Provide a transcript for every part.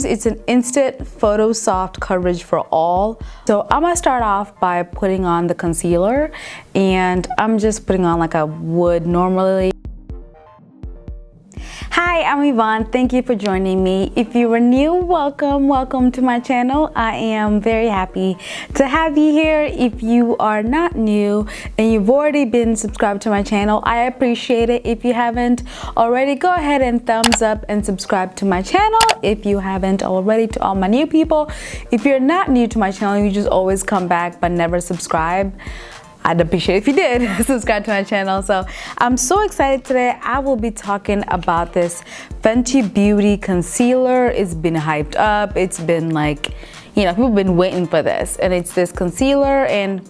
It's an instant photo soft coverage for all. So I'm gonna start off by putting on the concealer, and I'm just putting on like I would normally. Hi, I'm Yvonne. Thank you for joining me. If you are new, welcome to my channel. I am very happy to have you here. If you are not new and you've already been subscribed to my channel, I appreciate it. If you haven't already, go ahead and thumbs up and subscribe to my channel. If you haven't already, to all my new people, if you're not new to my channel, you just always come back but never subscribe, I'd appreciate if you did subscribe to my channel. So I'm so excited today. I will be talking about this Fenty Beauty concealer. It's been hyped up. It's been like, you know, people have been waiting for this, and it's this concealer, and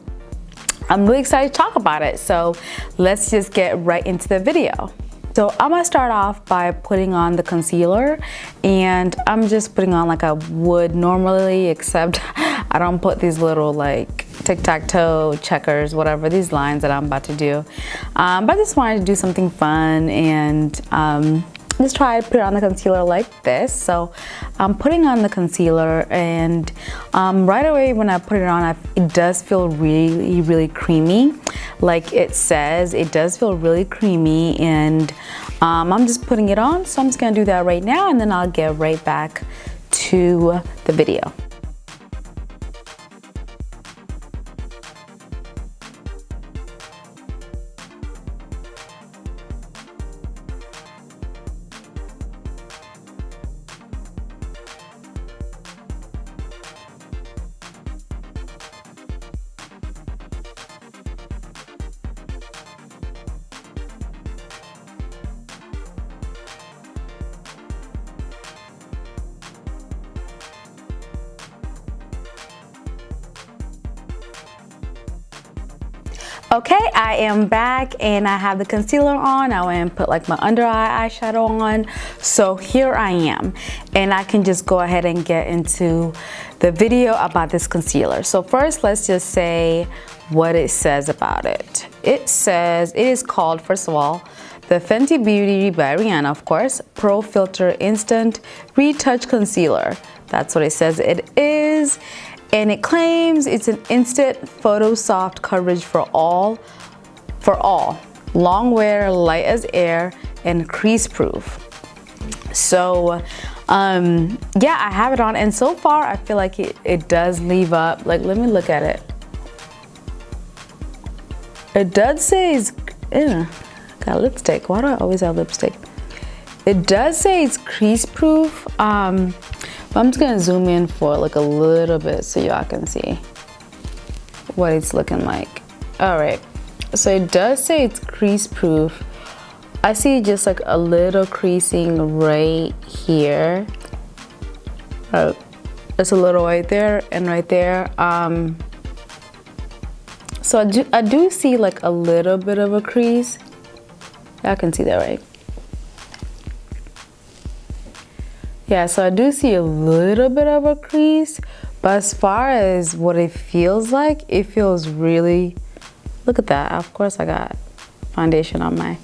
I'm really excited to talk about it. So let's just get right into the video. So I'm gonna start off by putting on the concealer, and I'm just putting on like I would normally, except I don't put these little like tic-tac-toe checkers, whatever, these lines that I'm about to do. But I just wanted to do something fun and just try to put on the concealer like this. So I'm putting on the concealer, and right away when I put it on, it does feel really creamy. Like it says, it does feel really creamy, and I'm just putting it on. So I'm just gonna do that right now, and then I'll get right back to the video. Okay, I am back, and I have the concealer on. I went and put like my under eye eyeshadow on. So here I am, and I can just go ahead and get into the video about this concealer. So first, let's just say what it says about it. It says it is called, first of all, the Fenty Beauty by Rihanna, of course, Pro Filter Instant Retouch Concealer. That's what it says it is. And it claims it's an instant photo soft coverage for all, long wear, light as air, and crease proof. So yeah, I have it on, and so far I feel like it does leave up, like, let me look at it. It does say it's, got lipstick. Why do I always have lipstick? It does say it's crease proof. I'm just gonna zoom in for like a little bit so y'all can see what it's looking like. All right, so it does say it's crease proof. I see just like a little creasing right here. There's a little right there and right there. So I do see like a little bit of a crease. Y'all can see that, right? Yeah, so I do see a little bit of a crease, but as far as what it feels like, it feels really, look at that. Of course I got foundation on my,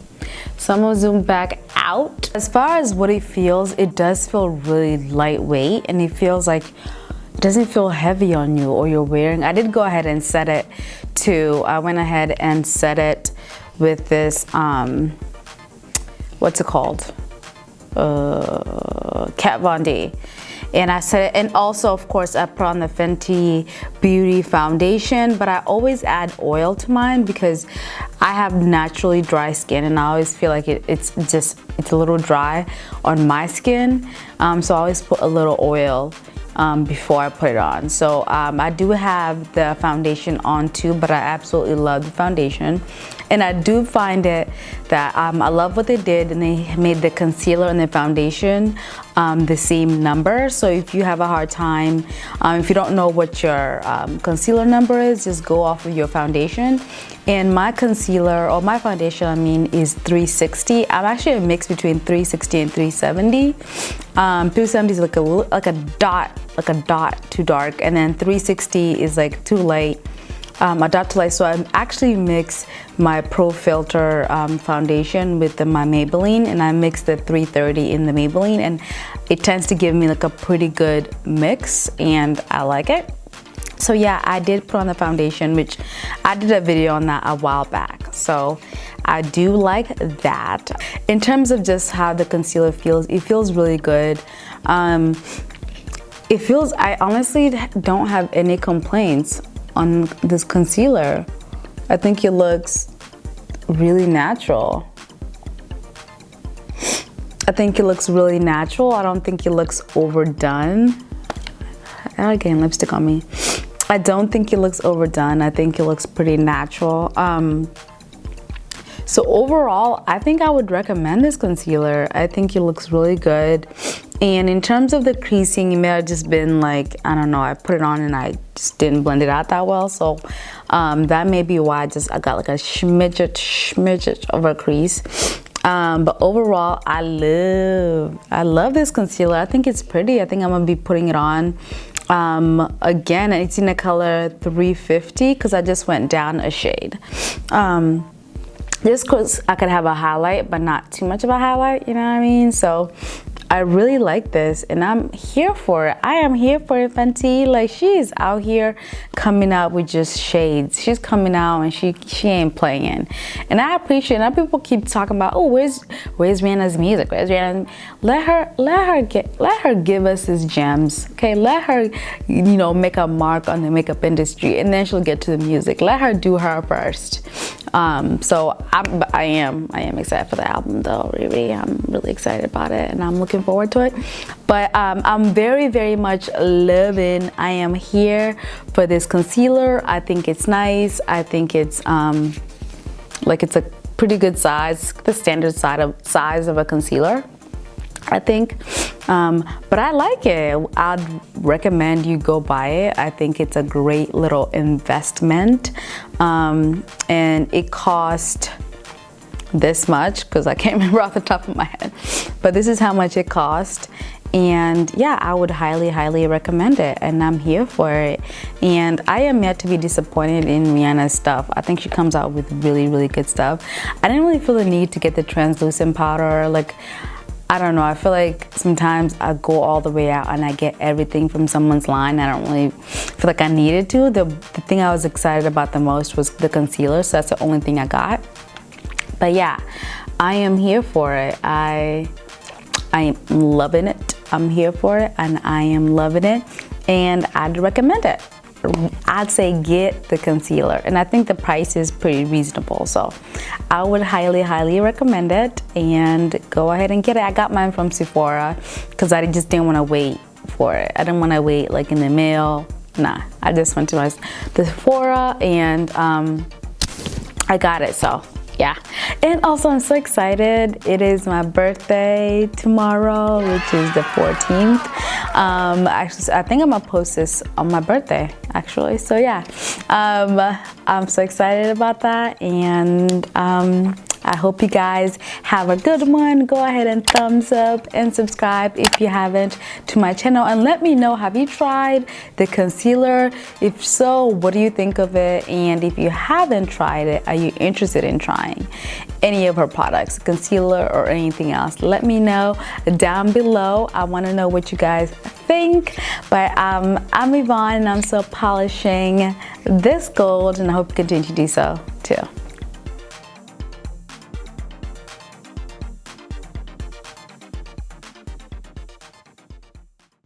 so I'm gonna zoom back out. As far as what it feels, it does feel really lightweight, and it feels like, it doesn't feel heavy on you or you're wearing. I did go ahead and set it to, I went ahead and set it with this, what's it called? Kat Von D, and I said, and also of course I put on the Fenty Beauty foundation, but I always add oil to mine because I have naturally dry skin, and I always feel like it's a little dry on my skin, so I always put a little oil before I put it on. So I do have the foundation on too, but I absolutely love the foundation. And I do find it that I love what they did, and they made the concealer and the foundation the same number. So if you have a hard time, if you don't know what your concealer number is, just go off of your foundation. And my concealer, or my foundation I mean, is 360. I'm actually a mix between 360 and 370. 370 is like a dot too dark, and then 360 is like too light. A dot to light. So I actually mix my Pro Filter foundation with my Maybelline, and I mix the 330 in the Maybelline, and it tends to give me like a pretty good mix, and I like it. So yeah, I did put on the foundation, which I did a video on that a while back. So I do like that. In terms of just how the concealer feels, it feels really good. I honestly don't have any complaints on this concealer. I think it looks really natural. I think it looks really natural. I don't think it looks overdone. I'm getting lipstick on me. I don't think it looks overdone. I think it looks pretty natural. So overall, I think I would recommend this concealer. I think it looks really good. And in terms of the creasing, it may have just been like, I don't know, I put it on and I just didn't blend it out that well. So that may be why I got like a smidget of a crease. But overall, I love this concealer. I think it's pretty. I think I'm gonna be putting it on. Again, it's in the color 350 because I just went down a shade. Just because I could have a highlight, but not too much of a highlight, you know what I mean? So I really like this, and I'm here for it. I am here for it, Fenty. Like, she's out here coming out with just shades. She's coming out and she ain't playing. And I appreciate it. Now people keep talking about, oh, where's Rihanna's music? Where's Rihanna's? Let her give us his gems. Okay, let her, you know, make a mark on the makeup industry, and then she'll get to the music. Let her do her first. So I am excited for the album though. Really, I'm really excited about it, and I'm looking forward to it. But I'm very much loving. I am here for this concealer. I think it's nice. I think it's like it's a pretty good size, the standard size of a concealer, I think. But I like it. I'd recommend you go buy it. I think it's a great little investment. And it cost this much because I can't remember off the top of my head, but this is how much it cost. And yeah, I would highly recommend it, and I'm here for it. And I am yet to be disappointed in Rihanna's stuff. I think she comes out with really good stuff. I didn't really feel the need to get the translucent powder. Like, I don't know, I feel like sometimes I go all the way out and I get everything from someone's line. I don't really feel like I needed to. The thing I was excited about the most was the concealer, so that's the only thing I got. But yeah, I am here for it. I am loving it. I'm here for it, and I am loving it, and I'd recommend it. I'd say get the concealer, and I think the price is pretty reasonable, so I would highly recommend it, and go ahead and get it. I got mine from Sephora because I just didn't want to wait for it. I didn't want to wait like in the mail. Nah, I just went to the Sephora, and I got it. So yeah. And also, I'm so excited. It is my birthday tomorrow, which is the 14th. Actually, I think I'm gonna post this on my birthday, actually. So yeah, I'm so excited about that, and I hope you guys have a good one. Go ahead and thumbs up and subscribe if you haven't to my channel, and let me know, have you tried the concealer? If so, what do you think of it? And if you haven't tried it, are you interested in trying any of her products, concealer or anything else? Let me know down below. I want to know what you guys think. But I'm Yvonne, and I'm still polishing this gold, and I hope you continue to do so too.